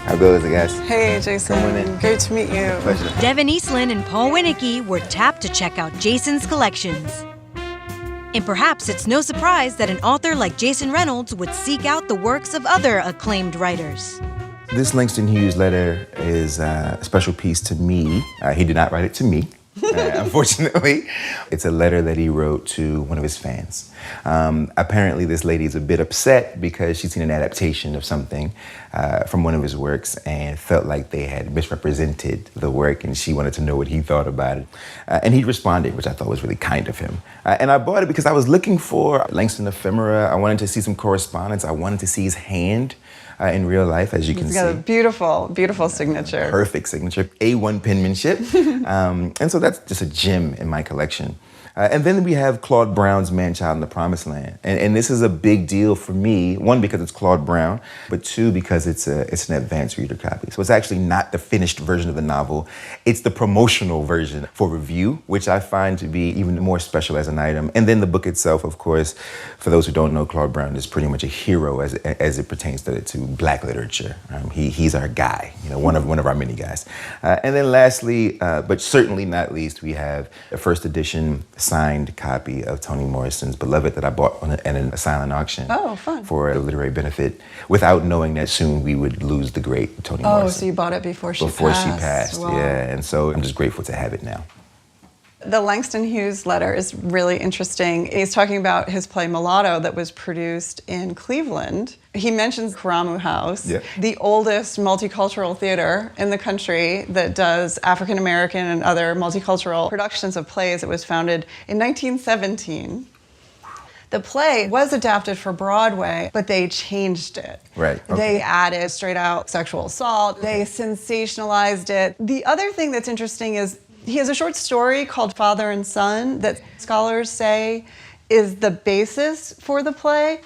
How goes it, guys? Hey, Jason. Come on in. Great to meet you. Pleasure. Devin Eastland and Paul Winnicke were tapped to check out Jason's collections. And perhaps it's no surprise that an author like Jason Reynolds would seek out the works of other acclaimed writers. This Langston Hughes letter is a special piece to me. He did not write it to me, unfortunately. It's a letter that he wrote to one of his fans. Apparently, this lady is a bit upset because she's seen an adaptation of something from one of his works and felt like they had misrepresented the work, and she wanted to know what he thought about it. And he responded, which I thought was really kind of him. And I bought it because I was looking for Langston ephemera. I wanted to see some correspondence. I wanted to see his hand in real life, as you can see. He's got a beautiful, beautiful signature. Perfect signature, A1 penmanship. And so that's just a gem in my collection. And then we have Claude Brown's Manchild in the Promised Land. And this is a big deal for me, one, because it's Claude Brown, but two, because it's an advanced reader copy. So it's actually not the finished version of the novel. It's the promotional version for review, which I find to be even more special as an item. And then the book itself, of course, for those who don't know, Claude Brown is pretty much a hero as it pertains to Black literature. He's our guy, one of our many guys. And then lastly, but certainly not least, we have the first edition signed copy of Toni Morrison's Beloved that I bought at a silent auction. Oh, fun. For a literary benefit, without knowing that soon we would lose the great Toni Morrison. Oh, so you bought it before she passed. Before she passed, Wow. yeah. And so I'm just grateful to have it now. The Langston Hughes letter is really interesting. He's talking about his play Mulatto that was produced in Cleveland. He mentions Karamu House, Yeah. the oldest multicultural theater in the country that does African American and other multicultural productions of plays. It was founded in 1917. The play was adapted for Broadway, but they changed it. Right. Okay. They added straight out sexual assault. They sensationalized it. The other thing that's interesting is he has a short story called Father and Son that scholars say is the basis for the play.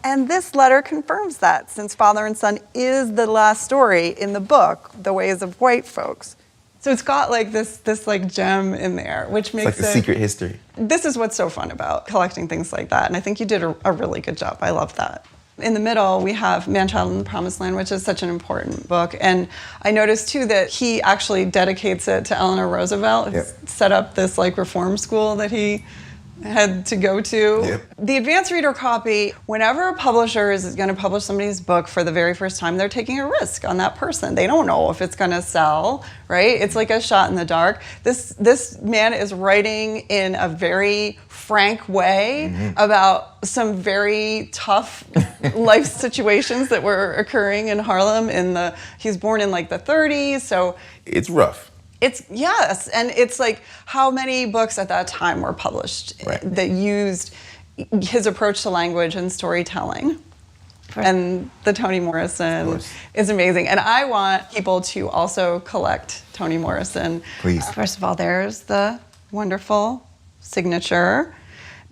And this letter confirms that, since Father and Son is the last story in the book, The Ways of White Folks. So it's got like this gem in there, which makes It's like the secret history. This is what's so fun about collecting things like that. And I think you did a really good job. I love that. In the middle, we have Manchild in the Promised Land, which is such an important book. And I noticed, too, that he actually dedicates it to Eleanor Roosevelt. Yep. Set up this reform school that he had to go to. Yep. The advanced reader copy, whenever a publisher is going to publish somebody's book for the very first time, they're taking a risk on that person. They don't know if it's going to sell, right? It's like a shot in the dark. This man is writing in a very frank way about some very tough life situations that were occurring in Harlem. He's born in the 30s, so It's rough. Yes, and it's like how many books at that time were published that used his approach to language and storytelling. And the Toni Morrison is amazing. And I want people to also collect Toni Morrison. Please. First of all, there's the wonderful signature.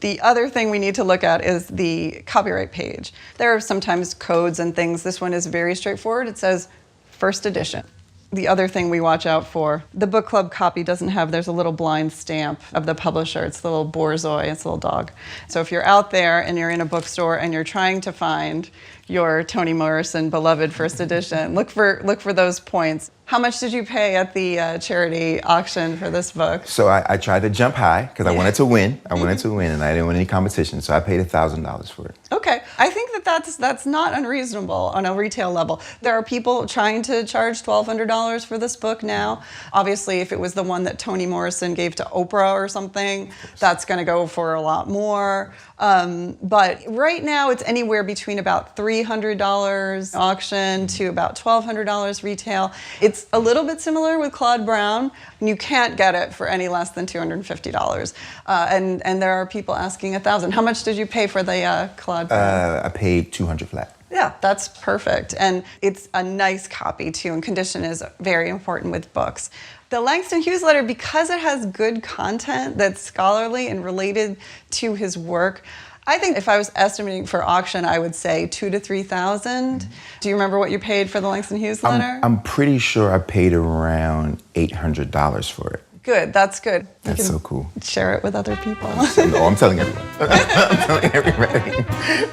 The other thing we need to look at is the copyright page. There are sometimes codes and things. This one is very straightforward. It says first edition. The other thing we watch out for, the book club copy doesn't have, there's a little blind stamp of the publisher. It's the little borzoi, it's a little dog. So if you're out there and you're in a bookstore and you're trying to find your Toni Morrison Beloved first edition, look for those points. How much did you pay at the charity auction for this book? So I tried to jump high because I wanted to win. And I didn't win any competition. So I paid $1,000 for it. Okay, I think that's not unreasonable on a retail level. There are people trying to charge $1,200 for this book now. Obviously, if it was the one that Toni Morrison gave to Oprah or something, that's going to go for a lot more. But right now, it's anywhere between about $300 auction to about $1,200 retail. It's a little bit similar with Claude Brown. You can't get it for any less than $250. And there are people asking $1,000. How much did you pay for the Claude Brown? I paid $200 flat. Yeah, that's perfect. And it's a nice copy, too, and condition is very important with books. The Langston Hughes letter, because it has good content that's scholarly and related to his work, I think if I was estimating for auction, I would say $2,000 to $3,000. Do you remember what you paid for the Langston Hughes letter? I'm pretty sure I paid around $800 for it. Good, that's good. That's so cool. Share it with other people. No, I'm telling everyone. I'm telling everybody.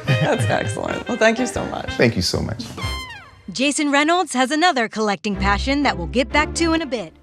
That's excellent. Well, thank you so much. Thank you so much. Jason Reynolds has another collecting passion that we'll get back to in a bit.